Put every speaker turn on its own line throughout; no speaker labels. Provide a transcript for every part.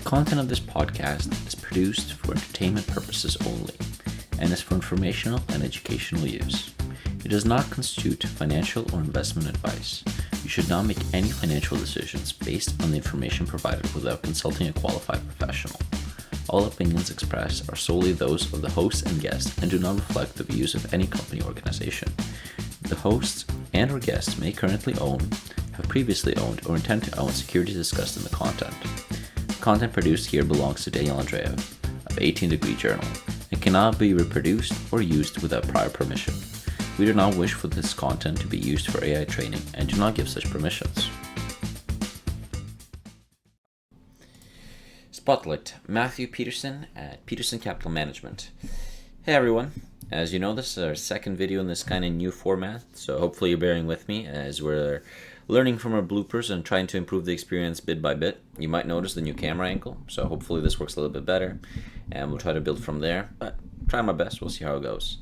content of this podcast is produced for entertainment purposes only and is for informational and educational use. It does not constitute financial or investment advice. You should not make any financial decisions based on the information provided without consulting a qualified professional. All opinions expressed are solely those of the host and guest and do not reflect the views of any company or organization. The hosts and or guests may currently own, have previously owned, or intend to own securities discussed in the content. The content produced here belongs to Daniel Andrea of 18 Degree Journal and cannot be reproduced or used without prior permission. We do not wish for this content to be used for AI training and do not give such permissions. Spotlight, Matthew Peterson at Peterson Capital Management. Hey everyone, as you know, this is our second video in this kind of new format, so hopefully you're bearing with me as we're learning from our bloopers and trying to improve the experience bit by bit. You might notice the new camera angle, so hopefully this works a little bit better, and we'll try to build from there, but try my best, we'll see how it goes.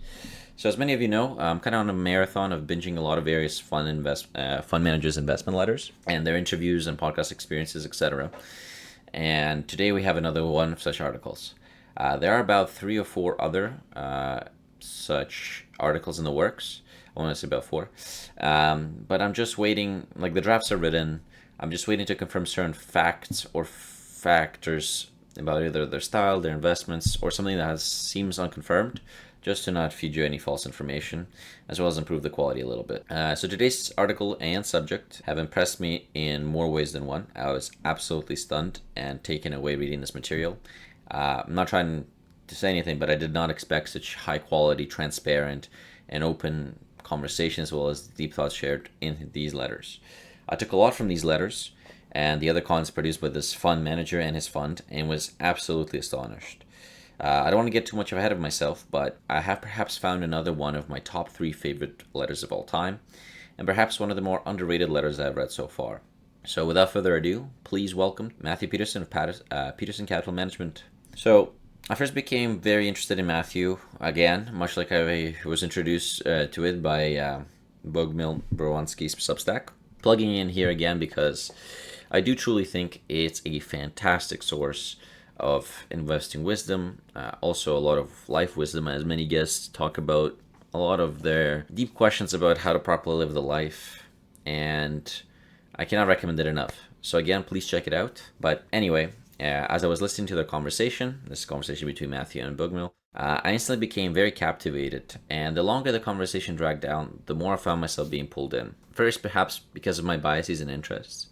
So as many of you know, I'm kind of on a marathon of binging a lot of various fund managers' investment letters and their interviews and podcast experiences, etc. And today we have another one of such articles. There are about 3 or 4 other such articles in the works. I want to say about 4. But I'm just waiting, like the drafts are written, I'm just waiting to confirm certain facts or factors about either their style, their investments, or something that seems unconfirmed, just to not feed you any false information, as well as improve the quality a little bit. So today's article and subject have impressed me in more ways than one. I was absolutely stunned and taken away reading this material. I'm not trying to say anything, but I did not expect such high quality, transparent, and open conversation, as well as deep thoughts shared in these letters. I took a lot from these letters and the other content produced by this fund manager and his fund, and was absolutely astonished. I don't want to get too much ahead of myself, but I have perhaps found another one of my top 3 favorite letters of all time, and perhaps one of the more underrated letters I've read so far. So without further ado, please welcome Matthew Peterson of Peterson Capital Management. So I first became very interested in Matthew, again, much like I was introduced to it by Bogmil Browanski's Substack. Plugging in here again because I do truly think it's a fantastic source of investing wisdom, also a lot of life wisdom, as many guests talk about a lot of their deep questions about how to properly live the life, and I cannot recommend it enough. So again, please check it out. But anyway, as I was listening to the conversation, this conversation between Matthew and Bogmil, I instantly became very captivated, and the longer the conversation dragged down, the more I found myself being pulled in. First, perhaps because of my biases and interests.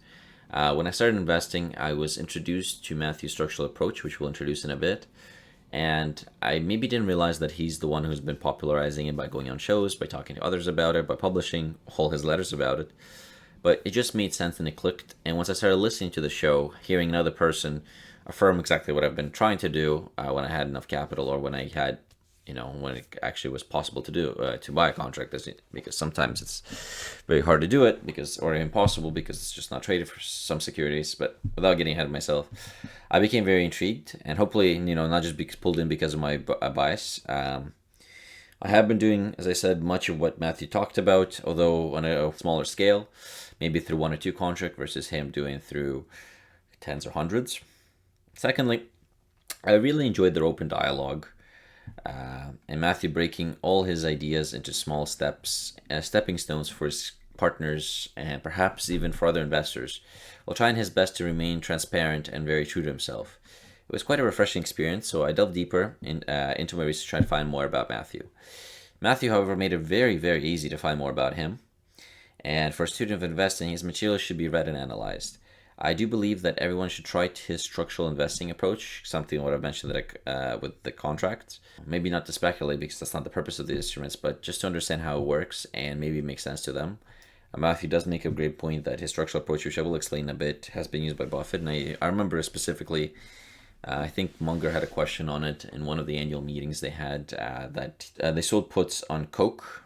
When I started investing, I was introduced to Matthew's structural approach, which we'll introduce in a bit, and I maybe didn't realize that he's the one who's been popularizing it by going on shows, by talking to others about it, by publishing all his letters about it. But it just made sense and it clicked, and once I started listening to the show, hearing another person affirm exactly what I've been trying to do when I had enough capital, or when I had, when it actually was possible to do, to buy a contract, because sometimes it's very hard to do it, or impossible, because it's just not traded for some securities. But without getting ahead of myself, I became very intrigued, and hopefully, not just pulled in because of my bias. I have been doing, as I said, much of what Matthew talked about, although on a smaller scale, maybe through 1 or 2 contracts versus him doing through tens or hundreds. Secondly, I really enjoyed their open dialogue. And Matthew breaking all his ideas into small steps, stepping stones for his partners and perhaps even for other investors, while trying his best to remain transparent and very true to himself. It was quite a refreshing experience, so I delved deeper into my research to try to find more about Matthew. Matthew, however, made it very, very easy to find more about him, and for a student of investing, his materials should be read and analyzed. I do believe that everyone should try his structural investing approach, something what I've mentioned with the contracts. Maybe not to speculate, because that's not the purpose of the instruments, but just to understand how it works and maybe make sense to them. Matthew does make a great point that his structural approach, which I will explain a bit, has been used by Buffett. And I remember specifically, I think Munger had a question on it in one of the annual meetings they had, that they sold puts on Coke.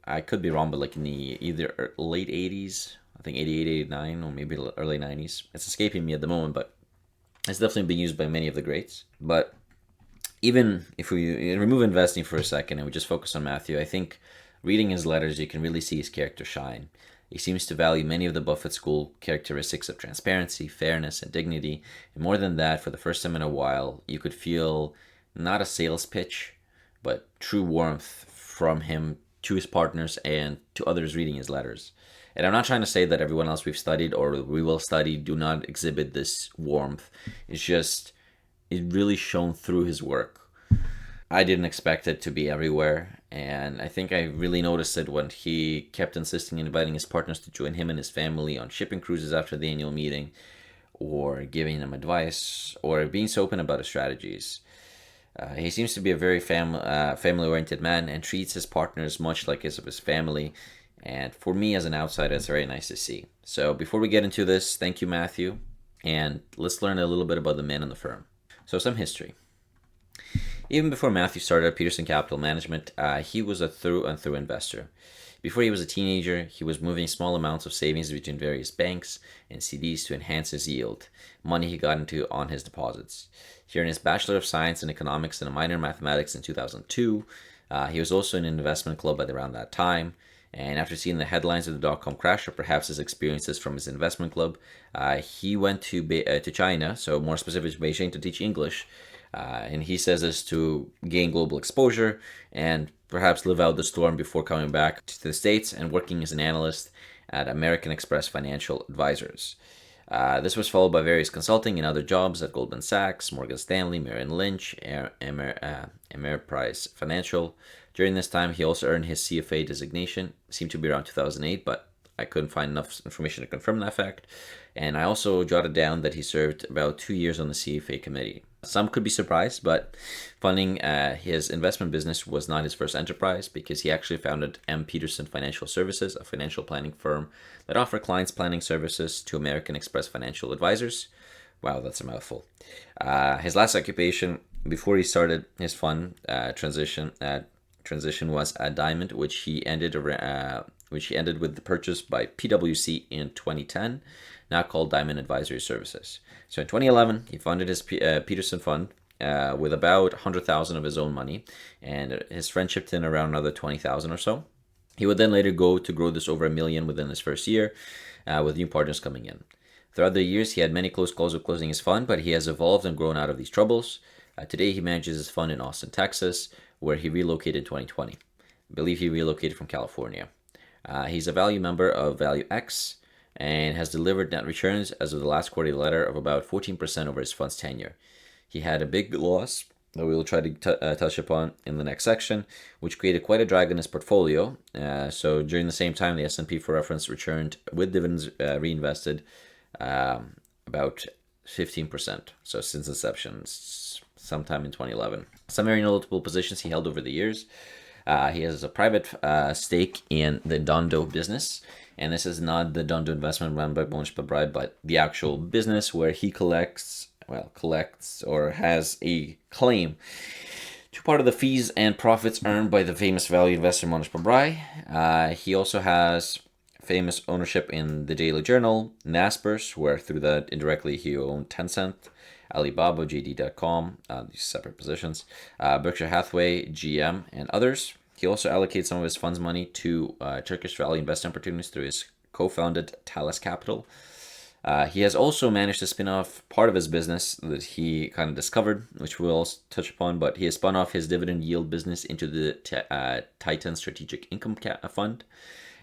I could be wrong, but like in the either late 80s, I think 88, 89, or maybe early 90s. It's escaping me at the moment, but it's definitely been used by many of the greats. But even if we remove investing for a second and we just focus on Matthew, I think reading his letters, you can really see his character shine. He seems to value many of the Buffett School characteristics of transparency, fairness, and dignity. And more than that, for the first time in a while, you could feel not a sales pitch, but true warmth from him to his partners and to others reading his letters. And I'm not trying to say that everyone else we've studied or we will study do not exhibit this warmth. It's just, it really shone through his work. I didn't expect it to be everywhere, and I think I really noticed it when he kept insisting in inviting his partners to join him and his family on shipping cruises after the annual meeting, or giving them advice, or being so open about his strategies. He seems to be a very family-oriented man and treats his partners much like his of his family, and for me as an outsider, it's very nice to see. So before we get into this, thank you, Matthew, and let's learn a little bit about the man and the firm. So some history. Even before Matthew started at Peterson Capital Management, he was a through and through investor. Before he was a teenager, he was moving small amounts of savings between various banks and CDs to enhance his yield, money he got into on his deposits. He earned his Bachelor of Science in Economics and a minor in Mathematics in 2002. He was also in an investment club at around that time. And after seeing the headlines of the dot-com crash, or perhaps his experiences from his investment club, he went to China, so more specifically to Beijing, to teach English. And he says this to gain global exposure and perhaps live out the storm before coming back to the States and working as an analyst at American Express Financial Advisors. This was followed by various consulting and other jobs at Goldman Sachs, Morgan Stanley, Merrill Lynch, Ameriprise Financial. During this time, he also earned his CFA designation. It seemed to be around 2008, but I couldn't find enough information to confirm that fact. And I also jotted down that he served about 2 years on the CFA committee. Some could be surprised, but funding his investment business was not his first enterprise, because he actually founded M. Peterson Financial Services, a financial planning firm that offered clients planning services to American Express Financial Advisors. Wow, that's a mouthful. His last occupation before he started his fund transition was at Diamond, which he ended with the purchase by PwC in 2010, now called Diamond Advisory Services. So in 2011, he funded his Peterson fund with about 100,000 of his own money, and his friend chipped in around another 20,000 or so. He would then later go to grow this over $1 million within his first year, with new partners coming in. Throughout the years, he had many close calls with closing his fund, but he has evolved and grown out of these troubles. Today, he manages his fund in Austin, Texas, where he relocated in 2020. I believe he relocated from California. He's a value member of Value X and has delivered net returns as of the last quarterly letter of about 14% over his fund's tenure. He had a big loss that we will try to touch upon in the next section, which created quite a drag in his portfolio. So during the same time, the S&P for reference returned with dividends reinvested about 15%. So since inception, sometime in 2011. Some very notable positions he held over the years. He has a private stake in the Dondo business, and this is not the Dondo investment run by Blanche Pabride, but the actual business where he collects or has a claim to part of the fees and profits earned by the famous value investor Blanche Pabride. He also has famous ownership in the Daily Journal, Naspers, where through that indirectly he owned Tencent, Alibaba, JD.com, these separate positions, Berkshire Hathaway, GM, and others. He also allocates some of his fund's money to Turkish value investment opportunities through his co-founded Thales Capital. He has also managed to spin off part of his business that he kind of discovered, which we'll also touch upon, but he has spun off his dividend yield business into the Titan Strategic Income Fund,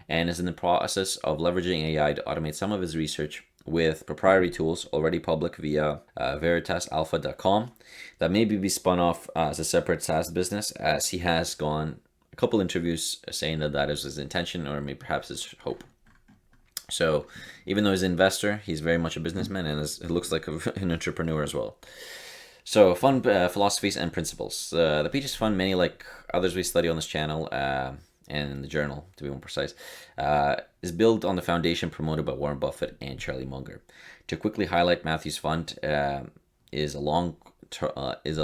and is in the process of leveraging AI to automate some of his research with proprietary tools already public via veritasalpha.com that maybe be spun off as a separate SaaS business, as he has gone a couple interviews saying that is his intention, or maybe perhaps his hope. So even though he's an investor, he's very much a businessman, and it looks like an entrepreneur as well. So fund philosophies and principles. The Peterson Fund, many like others we study on this channel, and in the journal, to be more precise, is built on the foundation promoted by Warren Buffett and Charlie Munger. To quickly highlight, Matthew's fund is a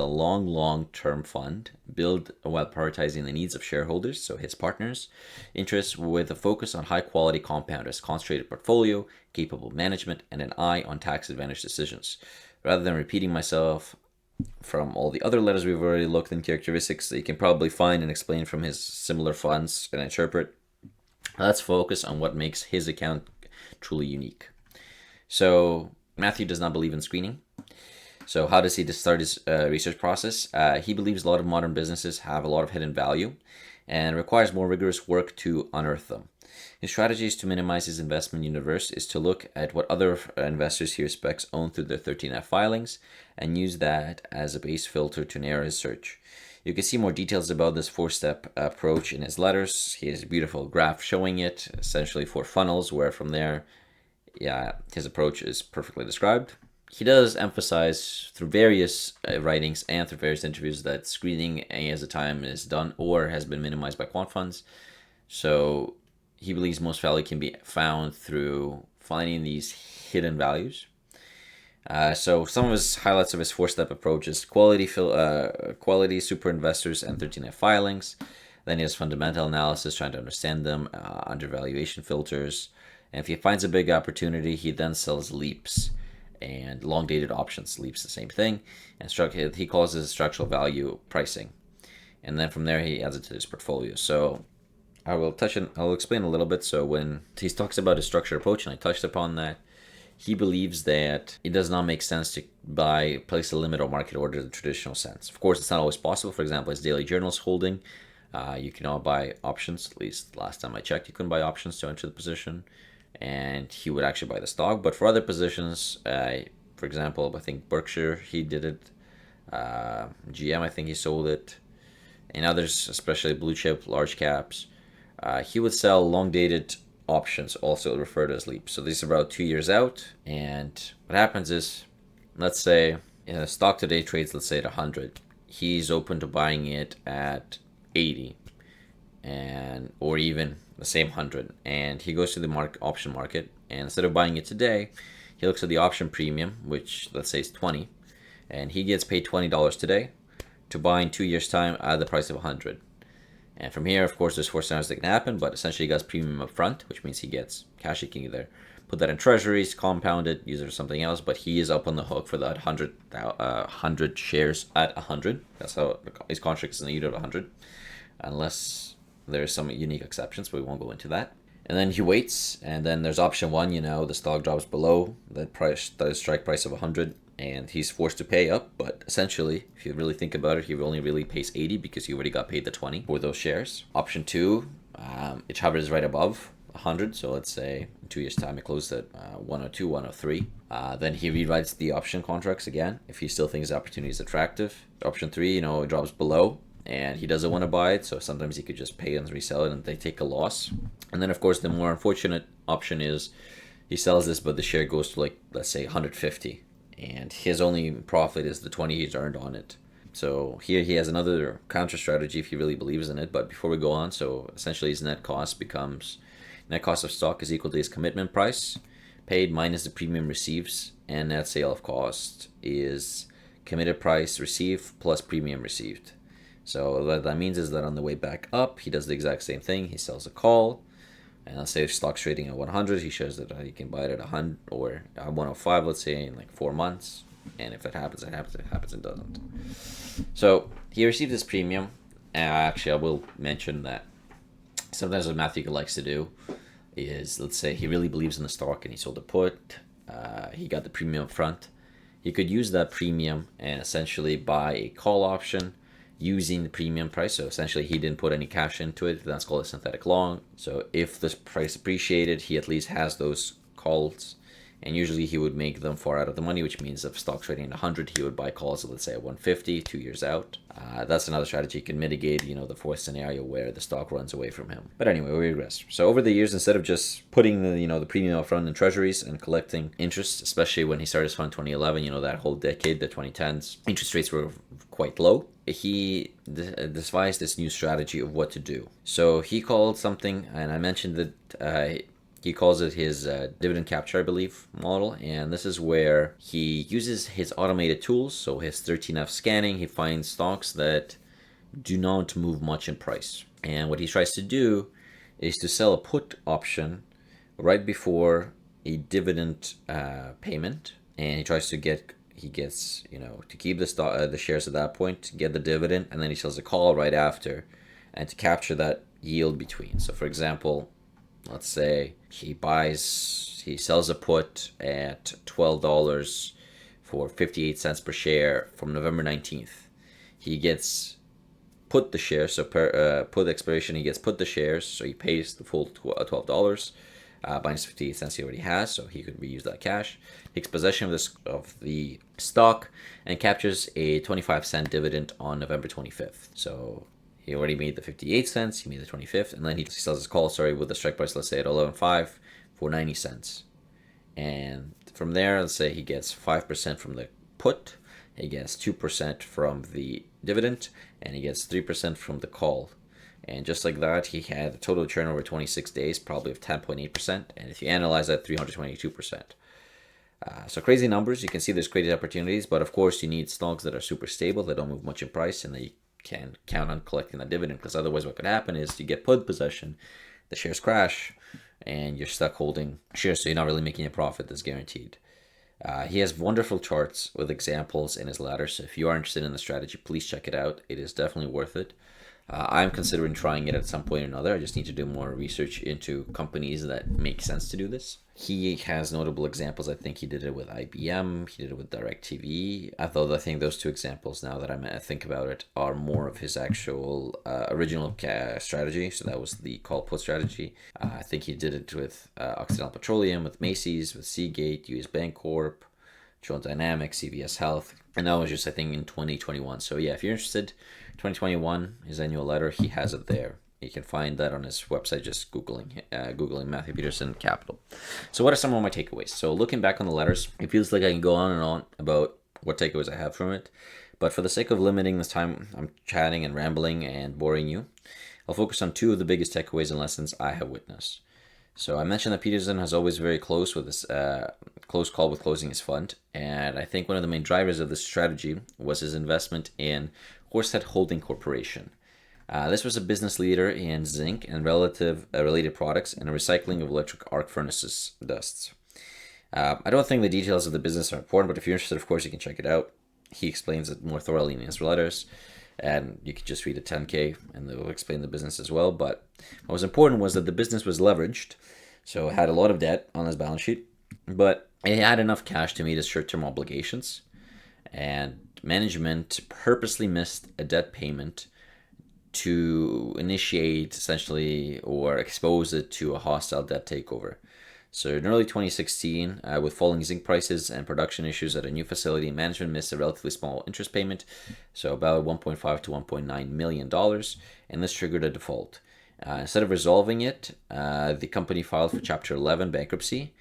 long-term fund built while prioritizing the needs of shareholders, so his partners' interests, with a focus on high-quality compounders, concentrated portfolio, capable management, and an eye on tax-advantaged decisions. Rather than repeating myself from all the other letters we've already looked in characteristics that you can probably find and explain from his similar funds and interpret, Let's focus on what makes his account truly unique. So Matthew does not believe in screening. So how does he start his research process? He believes a lot of modern businesses have a lot of hidden value and requires more rigorous work to unearth them. His strategy is to minimize his investment universe is to look at what other investors he respects own through their 13F filings and use that as a base filter to narrow his search. You can see more details about this 4-step approach in his letters. He has a beautiful graph showing it, essentially 4 funnels, where from there, his approach is perfectly described. He does emphasize through various writings and through various interviews that screening as the time is done or has been minimized by quant funds. So he believes most value can be found through finding these hidden values. So some of his highlights of his 4-step approach is quality super investors and 13F filings. Then he has fundamental analysis, trying to understand them, undervaluation filters. And if he finds a big opportunity, he then sells leaps. And long-dated options, leaps the same thing. And he calls it structural value pricing. And then from there, he adds it to his portfolio. So I'll explain a little bit. So when he talks about his structured approach, and I touched upon that, he believes that it does not make sense to place a limit or market order in the traditional sense. Of course, it's not always possible. For example, his daily journals holding, you cannot buy options. At least last time I checked, you couldn't buy options to enter the position, and he would actually buy the stock. But for other positions, for example, I think Berkshire, he did it. GM, I think he sold it. And others, especially blue chip, large caps, he would sell long-dated options, also referred as leaps. So these are about 2 years out. And what happens is, let's say stock today trades, let's say at 100. He's open to buying it at 80, or even the same 100. And he goes to the option market, and instead of buying it today, he looks at the option premium, which let's say is 20, and he gets paid $20 today to buy in 2 years' time at the price of 100. And from here, of course, there's 4 scenarios that can happen, but essentially he gets premium up front, which means he gets cash. He can either put that in treasuries, compound it, use it for something else, but he is up on the hook for that 100 shares at 100. That's how his contract is in the unit of 100, unless there's some unique exceptions, but we won't go into that. And then he waits, and then there's option 1, the stock drops below the strike price of 100, and he's forced to pay up. But essentially, if you really think about it, he only really pays 80 because he already got paid the 20 for those shares. Option 2, it hovers right above 100. So let's say in 2 years' time, it closed at 102, 103. Then he rewrites the option contracts again if he still thinks the opportunity is attractive. Option 3, it drops below, and he doesn't want to buy it, so sometimes he could just pay and resell it, and they take a loss. And then, of course, the more unfortunate option is he sells this, but the share goes to, let's say 150, and his only profit is the 20 he's earned on it. So here he has another counter strategy if he really believes in it. But before we go on, so essentially his net cost of stock is equal to his commitment price paid minus the premium receives, and net sale of cost is committed price received plus premium received. So what that means is that on the way back up, he does the exact same thing. He sells a call, and let's say if stock's trading at 100, he shows that he can buy it at 100 or at 105, let's say, in 4 months. And if it happens, it happens. If it happens, it doesn't. So he received this premium. Actually, I will mention that sometimes what Matthew likes to do is, let's say he really believes in the stock and he sold a put. He got the premium up front. He could use that premium and essentially buy a call option using the premium price. So essentially he didn't put any cash into it. That's called a synthetic long. So if this price appreciated, he at least has those calls, and usually he would make them far out of the money, which means if stock trading at 100, he would buy calls at, let's say, at 150 2 years out. That's another strategy. He can mitigate the fourth scenario where the stock runs away from him. But anyway, we regress. So over the years, instead of just putting the premium up front in treasuries and collecting interest, especially when he started his fund in 2011, that whole decade, the 2010s, interest rates were quite low. He devised this new strategy of what to do. So he called something, and I mentioned that he calls it his dividend capture, I believe, model. And this is where he uses his automated tools. So his 13F scanning, he finds stocks that do not move much in price. And what he tries to do is to sell a put option right before a dividend payment. And he tries to to keep the shares at that point, to get the dividend, and then he sells a call right after, and to capture that yield between. So for example, let's say he sells a put at $12 for 58 cents per share from November 19th. He gets put the shares, so per put expiration, he gets put the shares, so he pays the full $12 minus 58 cents he already has, so he could reuse that cash. Takes possession of the stock and captures a 25-cent dividend on November 25th. So he already made the 58 cents, he made the 25th, and then he sells his call, with the strike price, let's say at 11.5 for 90 cents. And from there, let's say he gets 5% from the put, he gets 2% from the dividend, and he gets 3% from the call. And just like that, he had a total return over 26 days, probably of 10.8%. And if you analyze that, 322%. So crazy numbers. You can see there's crazy opportunities, but of course you need stocks that are super stable, that don't move much in price, and that you can count on collecting that dividend. Because otherwise, what could happen is you get put possession, the shares crash, and you're stuck holding shares, so you're not really making a profit that's guaranteed. He has wonderful charts with examples in his ladder, so if you are interested in the strategy, please check it out. It is definitely worth it. I'm considering trying it at some point or another. I just need to do more research into companies that make sense to do this. He has notable examples. I think he did it with IBM. He did it with DirecTV. Although I think those two examples, now that I think about it, are more of his actual original strategy. So that was the call put strategy. I think he did it with Occidental Petroleum, with Macy's, with Seagate, US Bank Corp, Jones Dynamics, CVS Health. And that was just, I think, in 2021. So yeah, if you're interested, 2021, his annual letter, he has it there. You can find that on his website, just Googling Matthew Peterson Capital. So what are some of my takeaways? So looking back on the letters, it feels like I can go on and on about what takeaways I have from it. But for the sake of limiting this time, I'm chatting and rambling and boring you. I'll focus on two of the biggest takeaways and lessons I have witnessed. So I mentioned that Peterson has always very close with this close call with closing his fund, and I think one of the main drivers of this strategy was his investment in Horsehead Holding Corporation. This was a business leader in zinc and related products and recycling of electric arc furnaces dusts. I don't think the details of the business are important, but if you're interested, of course, you can check it out. He explains it more thoroughly in his letters, and you could just read a 10K and they'll explain the business as well. But what was important was that the business was leveraged, so it had a lot of debt on his balance sheet, but it had enough cash to meet its short-term obligations, and management purposely missed a debt payment to initiate essentially or expose it to a hostile debt takeover. So in early 2016, with falling zinc prices and production issues at a new facility, management missed a relatively small interest payment, so about $1.5 to $1.9 million, and this triggered a default. Instead of resolving it, the company filed for Chapter 11 bankruptcy,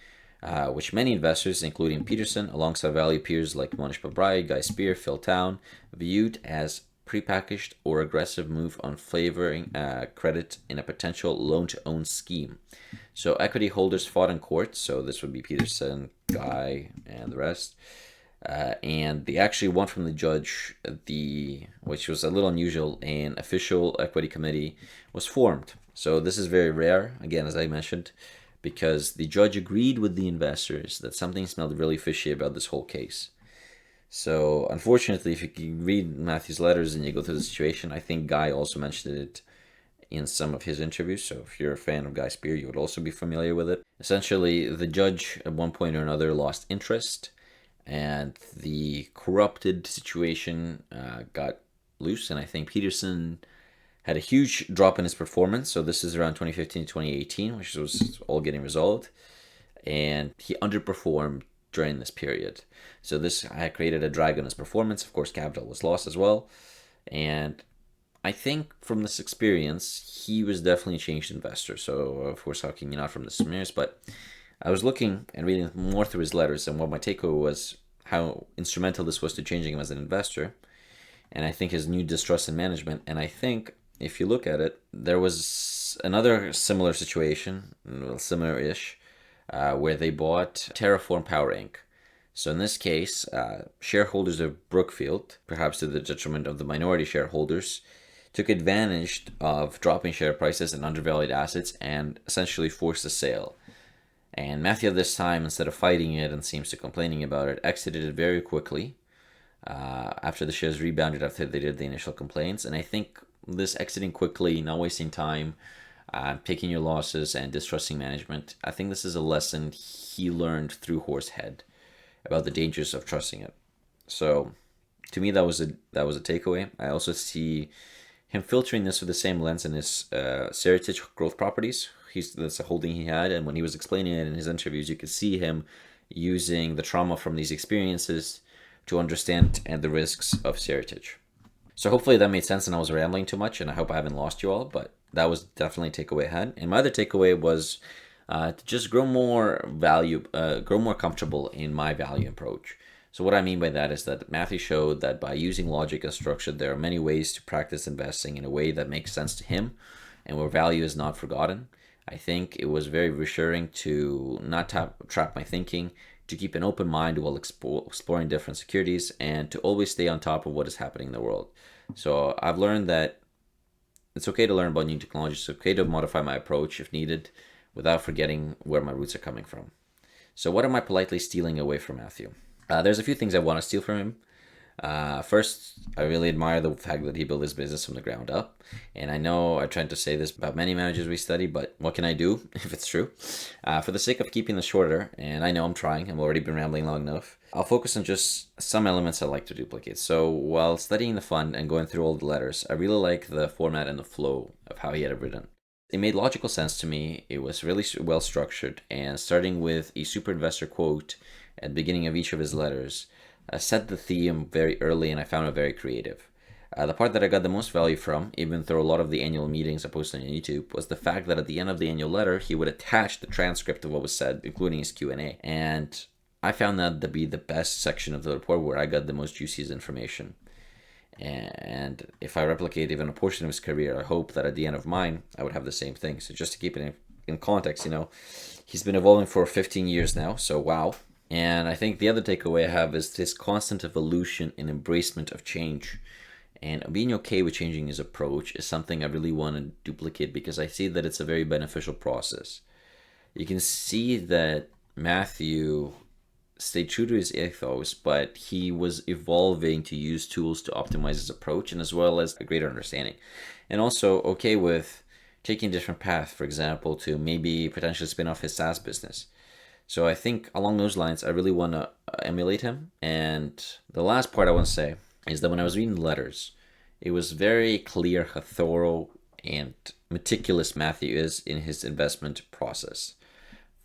which many investors, including Peterson, alongside value peers like Monish Pabrai, Guy Spear, Phil Town, viewed as prepackaged or aggressive move on flavoring credit in a potential loan-to-own scheme. So equity holders fought in court, so this would be Peterson, Guy, and the rest. And they actually won from the judge, which was a little unusual, an official equity committee was formed. So this is very rare, again, as I mentioned, because the judge agreed with the investors that something smelled really fishy about this whole case. So unfortunately, if you can read Matthew's letters and you go through the situation, I think Guy also mentioned it in some of his interviews. So if you're a fan of Guy Spear, you would also be familiar with it. Essentially, the judge at one point or another lost interest, and the corrupted situation got loose, and I think Peterson had a huge drop in his performance. So this is around 2015 to 2018, which was all getting resolved, and he underperformed during this period. So this had created a drag on his performance. Of course, capital was lost as well, and I think from this experience, he was definitely a changed investor. So of course, how can you not from this experience? But I was looking and reading more through his letters, and what my takeaway was how instrumental this was to changing him as an investor, and I think his new distrust in management. And I think if you look at it, there was another similar situation, well, similar-ish, where they bought Terraform Power Inc. So in this case, shareholders of Brookfield, perhaps to the detriment of the minority shareholders, took advantage of dropping share prices and undervalued assets and essentially forced a sale. And Matthew at this time, instead of fighting it and seems to complaining about it, exited it very quickly after the shares rebounded after they did the initial complaints. And I think this exiting quickly, not wasting time, picking your losses and distrusting management. I think this is a lesson he learned through Horsehead about the dangers of trusting it. So to me, that was a takeaway. I also see him filtering this with the same lens in his Seritage growth properties. That's a holding he had, and when he was explaining it in his interviews, you could see him using the trauma from these experiences to understand the risks of Seritage. So hopefully that made sense and I was rambling too much, and I hope I haven't lost you all, but that was definitely a takeaway I had. And my other takeaway was to just grow more comfortable in my value approach. So what I mean by that is that Matthew showed that by using logic and structure, there are many ways to practice investing in a way that makes sense to him and where value is not forgotten. I think it was very reassuring to not trap my thinking, to keep an open mind while exploring different securities, and to always stay on top of what is happening in the world. So I've learned that it's okay to learn about new technology. It's okay to modify my approach if needed without forgetting where my roots are coming from. So what am I politely stealing away from Matthew? There's a few things I want to steal from him. First, I really admire the fact that he built his business from the ground up. And I know I tried to say this about many managers we study, but what can I do if it's true? For the sake of keeping this shorter, and I know I'm trying, I've already been rambling long enough, I'll focus on just some elements I like to duplicate. So while studying the fund and going through all the letters, I really like the format and the flow of how he had it written. It made logical sense to me. It was really well structured, and starting with a super investor quote at the beginning of each of his letters, set the theme very early, and I found it very creative. The part that I got the most value from, even through a lot of the annual meetings I posted on YouTube, was the fact that at the end of the annual letter, he would attach the transcript of what was said, including his Q&A. And I found that to be the best section of the report where I got the most juiciest information. And if I replicate even a portion of his career, I hope that at the end of mine, I would have the same thing. So just to keep it in context, he's been evolving for 15 years now, so wow. And I think the other takeaway I have is this constant evolution and embracement of change. And being okay with changing his approach is something I really want to duplicate because I see that it's a very beneficial process. You can see that Matthew stayed true to his ethos, but he was evolving to use tools to optimize his approach and as well as a greater understanding. And also okay with taking a different path, for example, to maybe potentially spin off his SaaS business. So I think along those lines, I really want to emulate him. And the last part I want to say is that when I was reading the letters, it was very clear how thorough and meticulous Matthew is in his investment process.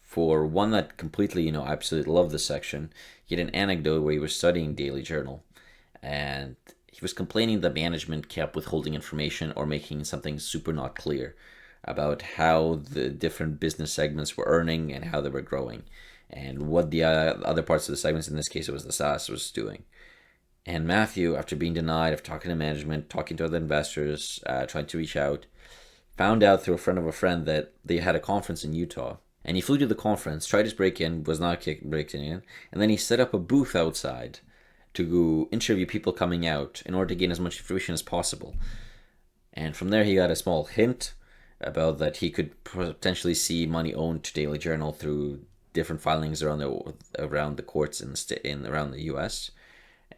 For one that completely, I absolutely love this section, he had an anecdote where he was studying Daily Journal and he was complaining that management kept withholding information or making something super not clear about how the different business segments were earning and how they were growing and what the other parts of the segments, in this case it was the SaaS, was doing. And Matthew, after being denied, after talking to management, talking to other investors, trying to reach out, found out through a friend of a friend that they had a conference in Utah. And he flew to the conference, tried to break in, was not breaking in, and then he set up a booth outside to interview people coming out in order to gain as much information as possible. And from there he got a small hint about that he could potentially see money owed to Daily Journal through different filings around the courts around the U.S.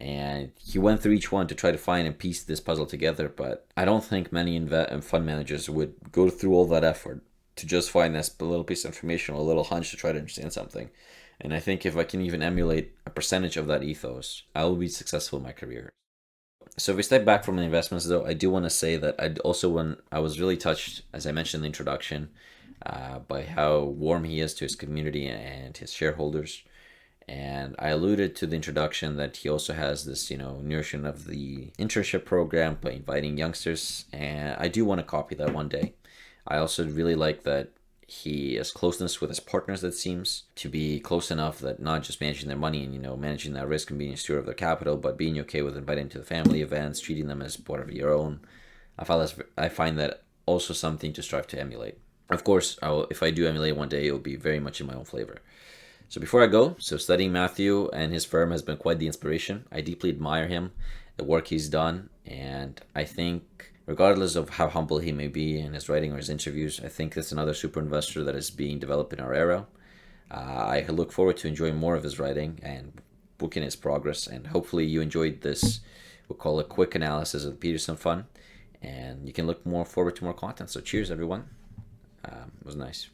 And he went through each one to try to find and piece this puzzle together. But I don't think many fund managers would go through all that effort to just find this little piece of information or a little hunch to try to understand something. And I think if I can even emulate a percentage of that ethos, I will be successful in my career. So if we step back from the investments, though, I do want to say that I was really touched, as I mentioned in the introduction, by how warm he is to his community and his shareholders. And I alluded to the introduction that he also has this, nourishing of the internship program by inviting youngsters. And I do want to copy that one day. I also really like that he has closeness with his partners that seems to be close enough that not just managing their money and managing that risk and being a steward of their capital, but being okay with inviting to the family events, treating them as part of your own. I find that also something to strive to emulate. Of course, if I do emulate one day, it will be very much in my own flavor. So before I go, studying Matthew and his firm has been quite the inspiration. I deeply admire him, the work he's done, and I think regardless of how humble he may be in his writing or his interviews, I think it's another super investor that is being developed in our era. I look forward to enjoying more of his writing and booking his progress, and hopefully you enjoyed this, we'll call it quick analysis of the Peterson Fund, and you can look more forward to more content. So cheers, everyone. was nice.